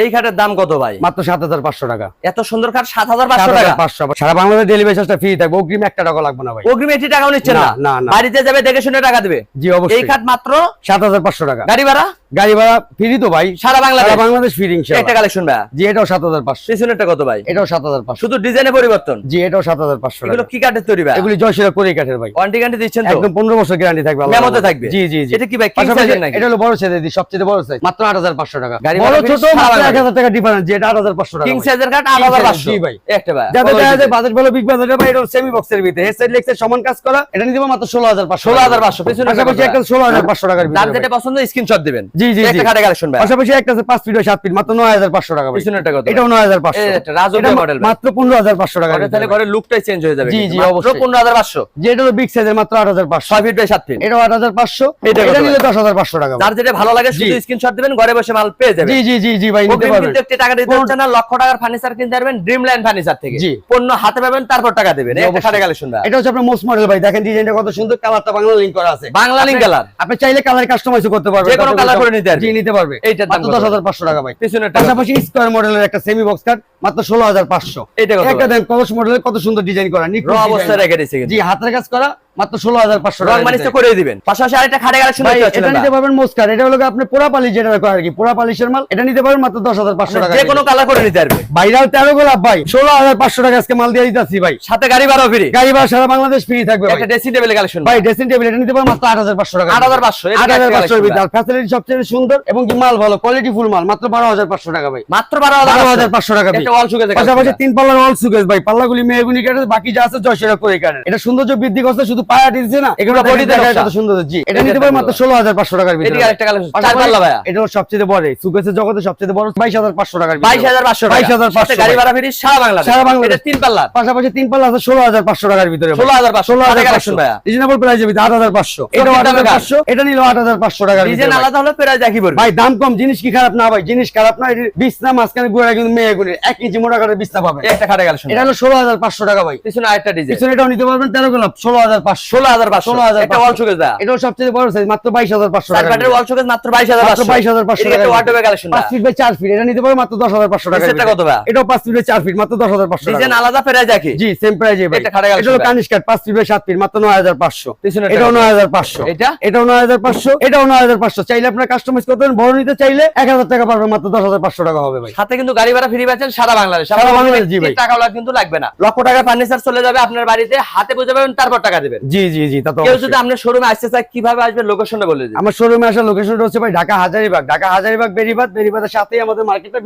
এই খাটের দাম কত ভাই? মাত্র ৭৫০০ টাকা। এত সুন্দর খাট ৭৫০০ টাকা। ৭৫০০ সারা বাংলাদেশ ডেলিভারি চার্জটা ফ্রি থাকবে, অগ্রিম ১ টাকা লাগবে না ভাই। অগ্রিম 80 টাকাও নিচ্ছেন না? না না, বাড়িতে যাবে দেখে শুনে টাকা দিবে। জি অবশ্যই। এই খাট মাত্র ৭৫০০ টাকা। গাড়ি ভাড়া? গাড়ি ভাড়া ফ্রি তো ভাই, সারা বাংলাদেশ ফ্রি ইনশাআল্লাহ। একটা কালেকশন ভাই? জি এটাও ৭৫০০। পিছনেরটা কত ভাই? এটাও ৭৫০০। শুধু ডিজাইনে পরিবর্তন? জি এটাও ৭৫০০ এগুলো টাকা। কি কাঠের তৈরি ভাই? এগুলি জয়সিরা কোরি কাঠের ভাই। ওয়ারেন্টি গ্যারান্টি দিচ্ছেন তো? একদম ১৫ বছর গ্যারান্টি থাকবে। মেমোতে থাকবে? জি জি জি। এটা কি ভাই কিং সাইজের নাকি? এটা হলো বড় সাইজের, সবচেয়ে বড় সাইজ, মাত্র ৮৫০০ টাকা। গাড়ি বড় ভাড়া ছোট সারা মাত্র বাংলাদেশ। ১০০০ টাকা ডিফারেন্স, যেটা ৮৫০০ টাকা। কিং সাইজের খাট ৮৫০০। জি ভাই। একটা ভাই যাদের দেখা যায় বাজেট ভালো, বিগ বাজেটের ভাই, এটা সেমি বক্সের ভিতরে হেডসেট লেক্সের সমান কাজ করা, এটা নিতে পারবো মাত্র ১৬৫০০। ১৬৫০০। পিছনে পাশাপাশি একটা ১৬৫০০ টাকার যার ভিতরে যেটা পছন্দ স্ক্রিনশট দিবেন। জি জি জি। একটা খাটে কালেকশন ভাই? পাশাপাশি একটা আছে ৫ ফিট ৭ ফিট, মাত্র ৯৫০০ টাকা ভাই। পিছনেরটা কত? এটাও ৯৫০০। এটা রাজকীয় মডেল ভাই। মাত্র ১৫৫০০ টাকা। তাহলে ঘরের লুকটাই চেঞ্জ হয়ে যাবে। জি জি মাত্র অবশ্যই। ১৫৫০০। যে এটা হলো বিগ সাইজের, মাত্র ৮৫০০। ৬ ফিট বাই ৭ ফিট। এটাও ৮৫০০। এটা এটা কত নিলে ভাই? ১০৫০০ টাকা ভাই। যার যেটা ভালো লাগে শুধু স্ক্রিনশট দিবেন, ঘরে বসে মাল পেয়ে যাবেন। জি জি জি জি ভাই, নিতে অগ্রিম পারবেন। কিন্তু একটি টাকা দিতে হচ্ছে না, লক্ষ টাকার ফার্নিচার কিনতে পারবেন ড্রিমল্যান্ড ফার্নিচার থেকে। জি। পণ্য হাতে পাবেন, তারপর টাকা দিবেন। একটা খাটে কালেকশন ভাই? এটা হচ্ছে আপনার মোস্ট মডেল ভাই, দেখেন ডিজাইনটা কত সুন্দর, কালারটা বাংলা লিংক করা আছে। Bangla link colour? আপনি চাইলে কালার কাস্টমাইজ করতে পারবেন, যে কোনো কালার করে নিতে পারবে? জি নিতে পারবে। এইটার দাম মাত্র কত? ১০৫০০ টাকা ভাই। পিছনেরটা? পাশাপাশি স্কয়ার মডেলের একটা সেমি বক্স কাট, মাত্র ১৬৫০০। এটা কত? একটা দেন কলস মডেলের, কত সুন্দর ডিজাইন করা, র অবস্থায় রেখে দিয়েছে কিন্তু। জি হাতের কাজ করা, মাত্র ১৬৫০০ রং টাকা। মানিস তো করে দিবেন। পাশাপাশি আরেকটা খাটে কালেকশন ভাই দেখতে এটা পাচ্ছেন নিতে পারবেন মোস্কার, এটা হলো আপনি পোড়া পালিশ যেটা কয় আর কি, পোড়া পালিশের মাল, এটা নিতে পারবেন মাত্র ১০৫০০ টাকা। যে কোনো কালার করে নিতে পারবে। ভাইরাল ১৩ গোলাপ ভাই, ১৬৫০০ টাকা আজকে মাল দিয়ে দিতেছি ভাই। সাথে গাড়ি ভাড়া ফ্রি। গাড়ি ভাড়া সারা বাংলাদেশ ফ্রি থাকবে ভাই। একটা ড্রেসিং টেবিলের কালেকশন ভাই ড্রেসিং টেবিল এটা নিতে পারবেন মাত্র ৮৫০০ টাকা। ৮৫০০। ৮৫০০ এর ভিতরে ফ্যাসিলিটি সবচেয়ে সুন্দর এবং কি মাল ভালো, কোয়ালিটি ফুল মাল, মাত্র ১২৫০০ টাকা ভাই। মাত্র ১২৫০০ টাকা। একটা ওয়াল সুকেজ। পাশাপাশি ৩ পাল্লার ওয়াল সুকেজ ভাই, পাল্লাগুলি মেহগুনি কাটে, বাকি যা আছে জয়সিরা করে কাটে। এটা সৌন্দর্য বৃদ্ধি করছে, শুধু পায়া দিচ্ছে না, এগুলো বডি দেখায় কত সুন্দর। জি এটা নিতে পারবেন মাত্র ১৬৫০০ টাকার ভিতরে। এদিকে আরেকটা কালেকশন চার পাল্লা ভাইয়া? এটা সবচেয়ে বড় সুকেজের জগতে সবচেয়ে বড়, ২২৫০০ টাকার ভিতরে। ২২৫০০ টাকা। ২২৫০০ সাথে গাড়ি ভাড়া ফ্রি সারা বাংলাদেশ। সারা বাংলাদেশ। এটা ৩ পাল্লা? পাশাপাশি ৩ পাল্লা আছে ১৬৫০০ টাকার ভিতরে। ১৬৫০০ কালেকশন ভাইয়া? রিজনেবল প্রাইসে ৮৫০০। এটাও ৮৫০০, এটা নিলো ৮৫০০ টাকার ভিতরে। ডিজাইন আলাদা হলে প্রাইস একই পড়বে। ভাই দাম কম, জিনিস কি খারাপ না ভাই? জিনিস খারাপ না, এর বিছনা মাঝখানে গুড়া কিন্তু মেয়েগুলির ১ ইঞ্চি মোটা করে বিছনা পাবেন। একটা খাটে কালেকশন এটা হলো ১৬৫০০ টাকা ভাই। পিছনে আরেকটা ডিজাইন। পিছনে এটাও নিতে পারবেন 13 গোলাপ, ১৬৫০০। ১৬৫০০। একটা ওয়াল সুকেজ ভাইয়া? এটাও সবচেয়ে বড় সাইজ, মাত্র ২২৫০০ চার টাকা। পাটের ওয়াল সুকেজ মাত্র মাত্র ২২৫০০। ২২৫০০ টাকা। একটা ওয়ার্ডরোবের কালেকশন ৫ ফিট বাই ৪ ফিট, এটা নিতে পারবেন মাত্র ১০৫০০ টাকা। নিচেরটা কত ভাইয়া? এটাও ৫ ফিট বাই 4 ফিট, মাত্র ১০৫০০ টাকা। ডিজাইন আলাদা প্রাইস একই? জি সেম প্রাইসে ভাই। এটা খাটে কালেকশন এটা হলো ভাই? কানিশ কাট ৫ ফিট বাই ৭ ফিট, মাত্র ৯৫০০। পিছনে এটাও ৯৫০০। এটা? এটাও ৯৫০০। এটাও ৯৫০০। চাইলে আপনারা কাস্টমাইজ করতে পারেন, বড় নিতে চাইলে ১০০০ টাকা পারবেন, মাত্র ১০৫০০ টাকা হবে ভাই। সাথে কিন্তু গাড়ি ভাড়া ফ্রি পাচ্ছেন সারা বাংলাদেশ। সারা বাংলাদেশ, জি ভাই। টাকা কিন্তু লাগবে না। লক্ষ টাকার ফার্নিচার চলে যাবে আপনার বাড়িতে, হাতে বুঝে পাবেন, তারপর টাকা দিবেন। জি জি জি তা তো কেউ অবশ্যই। যদি আপনার শোরুমে আসতে চায় কিভাবে আসবে লোকেশনটা বলে দিন। আমার শোরুমে আসার লোকেশনটা হচ্ছে ভাই ঢাকা হাজারীবাগ, ঢাকা হাজারীবাগ বেরিবাদ, বেরিবাদের সাথেই আমাদের মার্কেটটা।